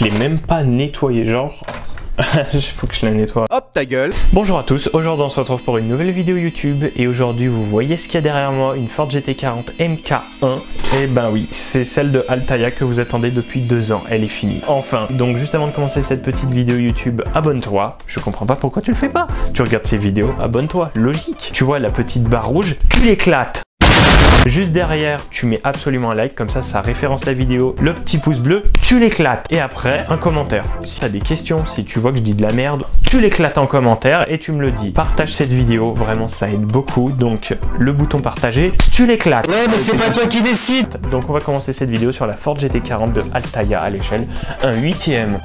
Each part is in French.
Je l'ai même pas nettoyé, genre... Il faut que je la nettoie. Hop ta gueule. Bonjour à tous, aujourd'hui on se retrouve pour une nouvelle vidéo YouTube et aujourd'hui vous voyez ce qu'il y a derrière moi, une Ford GT40 MK1. Et ben oui, c'est celle de Altaïa que vous attendez depuis 2 ans, elle est finie. Enfin, donc juste avant de commencer cette petite vidéo YouTube, abonne-toi. Je comprends pas pourquoi tu le fais pas. Tu regardes ces vidéos, abonne-toi, logique. Tu vois la petite barre rouge, tu l'éclates. Juste derrière, tu mets absolument un like, comme ça référence la vidéo. Le petit pouce bleu, tu l'éclates. Et après, un commentaire. Si tu as des questions, si tu vois que je dis de la merde, tu l'éclates en commentaire et tu me le dis. Partage cette vidéo, vraiment ça aide beaucoup. Donc le bouton partager, tu l'éclates. Ouais mais c'est pas toi qui décide. Donc on va commencer cette vidéo sur la Ford GT40 de Altaïa à l'échelle 1/8.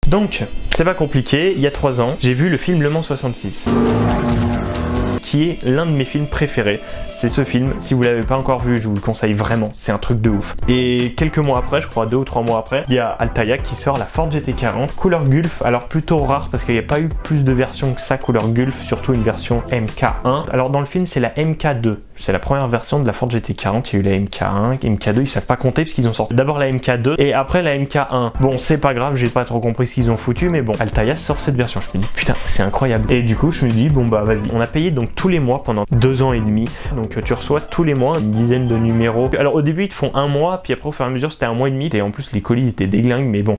Donc, c'est pas compliqué, il y a 3 ans, j'ai vu le film Le Mans 66, qui est l'un de mes films préférés. C'est ce film, si vous l'avez pas encore vu, je vous le conseille vraiment, c'est un truc de ouf. Et quelques mois après, je crois 2 ou 3 mois après, il y a Altaïa qui sort la Ford GT40 couleur Gulf, alors plutôt rare parce qu'il n'y a pas eu plus de versions que ça couleur Gulf, surtout une version MK1. Alors dans le film c'est la MK2, c'est la première version de la Ford GT40, il y a eu la MK1, MK2, ils savent pas compter parce qu'ils ont sorti d'abord la MK2 et après la MK1. Bon c'est pas grave, j'ai pas trop compris ce qu'ils ont foutu, mais bon, Altaïa sort cette version, je me dis putain c'est incroyable. Et du coup je me dis bon bah vas-y, on a payé donc tous les mois pendant 2 ans et demi, donc tu reçois tous les mois une dizaine de numéros. Alors au début ils te font 1 mois, puis après au fur et à mesure c'était 1 mois et demi, et en plus les colis étaient déglingues, mais bon.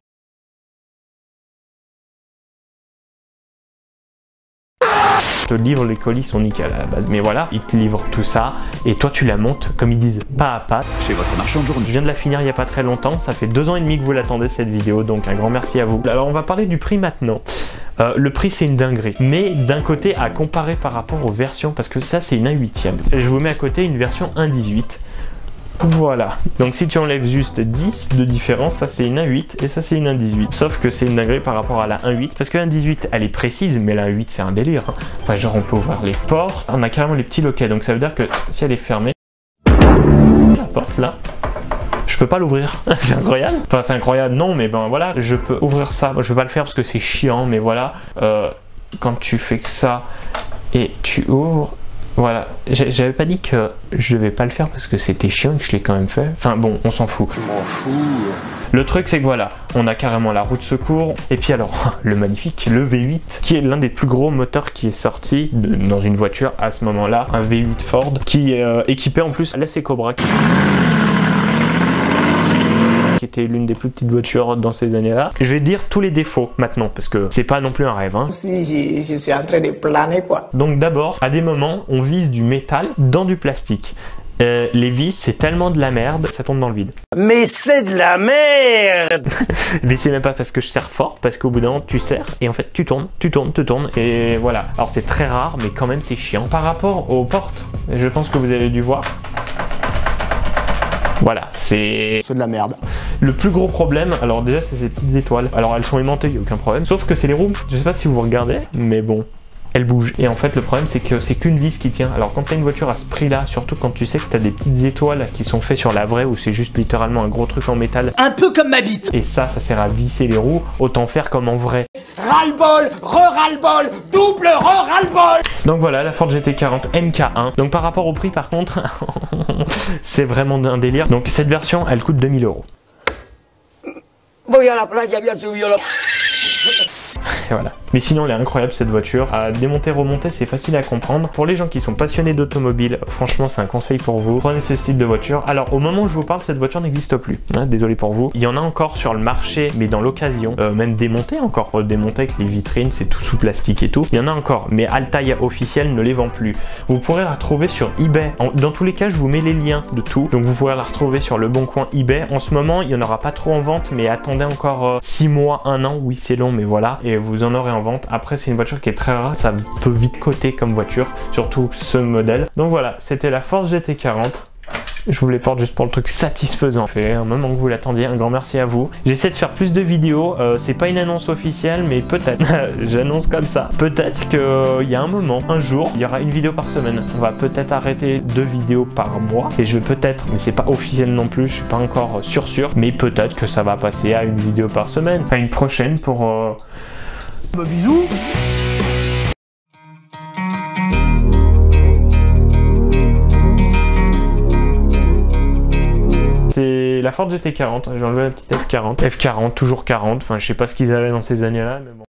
Te livrent les colis sont nickel à la base, mais voilà, ils te livrent tout ça et toi tu la montes comme ils disent pas à pas. Chez votre marchand de journée. Je viens de la finir il n'y a pas très longtemps, ça fait 2 ans et demi que vous l'attendez cette vidéo, donc un grand merci à vous. Alors on va parler du prix maintenant. Le prix c'est une dinguerie, mais d'un côté à comparer par rapport aux versions, parce que ça c'est une 1/8. Je vous mets à côté une version 1/18. Voilà, donc si tu enlèves juste 10 de différence, ça c'est une 1/8 et ça c'est une 1/18. Sauf que c'est une dinguerie par rapport à la 1/8, parce que la 1/18 elle est précise, mais la 1/8 c'est un délire. Enfin genre on peut ouvrir les portes, on a carrément les petits loquets, donc ça veut dire que si elle est fermée, la porte là, je peux pas l'ouvrir. C'est incroyable. Enfin c'est incroyable, non mais ben voilà, je peux ouvrir ça. Moi, je vais pas le faire parce que c'est chiant, mais voilà, quand tu fais que ça et tu ouvres. Voilà, j'avais pas dit que je devais pas le faire parce que c'était chiant et que je l'ai quand même fait. Enfin bon, on s'en fout. Je m'en fous. Le truc c'est que voilà, on a carrément la roue de secours. Et puis alors, le magnifique, le V8, qui est l'un des plus gros moteurs qui est sorti dans une voiture à ce moment-là. Un V8 Ford qui est équipé en plus à la Cobra. Qui était l'une des plus petites voitures dans ces années-là. Je vais dire tous les défauts maintenant, parce que c'est pas non plus un rêve. Hein. Si je suis en train de planer quoi. Donc d'abord, à des moments, on vise du métal dans du plastique. Les vis, c'est tellement de la merde, ça tombe dans le vide. Mais c'est de la merde. Mais c'est même pas parce que je serre fort, parce qu'au bout d'un moment, tu serres, et en fait, tu tournes, et voilà. Alors c'est très rare, mais quand même, c'est chiant. Par rapport aux portes, je pense que vous avez dû voir. Voilà, c'est de la merde. Le plus gros problème, alors déjà c'est ces petites étoiles. Alors elles sont aimantées, il n'y a aucun problème. Sauf que c'est les roues. Je sais pas si vous regardez, mais bon, elles bougent. Et en fait le problème c'est que c'est qu'une vis qui tient. Alors quand tu as une voiture à ce prix là, surtout quand tu sais que tu as des petites étoiles qui sont faites sur la vraie, où c'est juste littéralement un gros truc en métal. Un peu comme ma bite. Et ça sert à visser les roues, autant faire comme en vrai. Ras-le-bol, re-ras-le-bol, double re-ras-le-bol. Donc voilà, la Ford GT40 MK1. Donc par rapport au prix par contre, c'est vraiment un délire. Donc cette version, elle coûte 2000 €. Voy a la playa, bien sûr, la... Et voilà. Mais sinon elle est incroyable cette voiture. À démonter, remonter, c'est facile à comprendre. Pour les gens qui sont passionnés d'automobile, franchement c'est un conseil pour vous. Prenez ce style de voiture. Alors au moment où je vous parle, cette voiture n'existe plus. Hein, désolé pour vous. Il y en a encore sur le marché, mais dans l'occasion. Même démontée encore. Démontée avec les vitrines, c'est tout sous plastique et tout. Il y en a encore, mais Altaïa officielle ne les vend plus. Vous pourrez la retrouver sur eBay. Dans tous les cas, je vous mets les liens de tout. Donc vous pourrez la retrouver sur le bon coin eBay. En ce moment, il n'y en aura pas trop en vente, mais attendez encore 6 mois, 1 an. Oui, c'est long, mais voilà. Et vous en aurez en vente. Après, c'est une voiture qui est très rare. Ça peut vite coter comme voiture, surtout ce modèle. Donc voilà, c'était la Ford GT40. Je vous les porte juste pour le truc satisfaisant. Fait un moment que vous l'attendiez, un grand merci à vous. J'essaie de faire plus de vidéos. C'est pas une annonce officielle, mais peut-être. J'annonce comme ça. Peut-être qu'il y a un moment, un jour, il y aura une vidéo par semaine. On va peut-être arrêter 2 vidéos par mois. Et je vais peut-être, mais c'est pas officiel non plus, je suis pas encore sûr. Mais peut-être que ça va passer à une vidéo par semaine. Enfin, une prochaine pour... Bisous. la Ford GT40. J'ai enlevé la petite F40. F40, toujours 40. Enfin, je sais pas ce qu'ils avaient dans ces années-là, mais bon.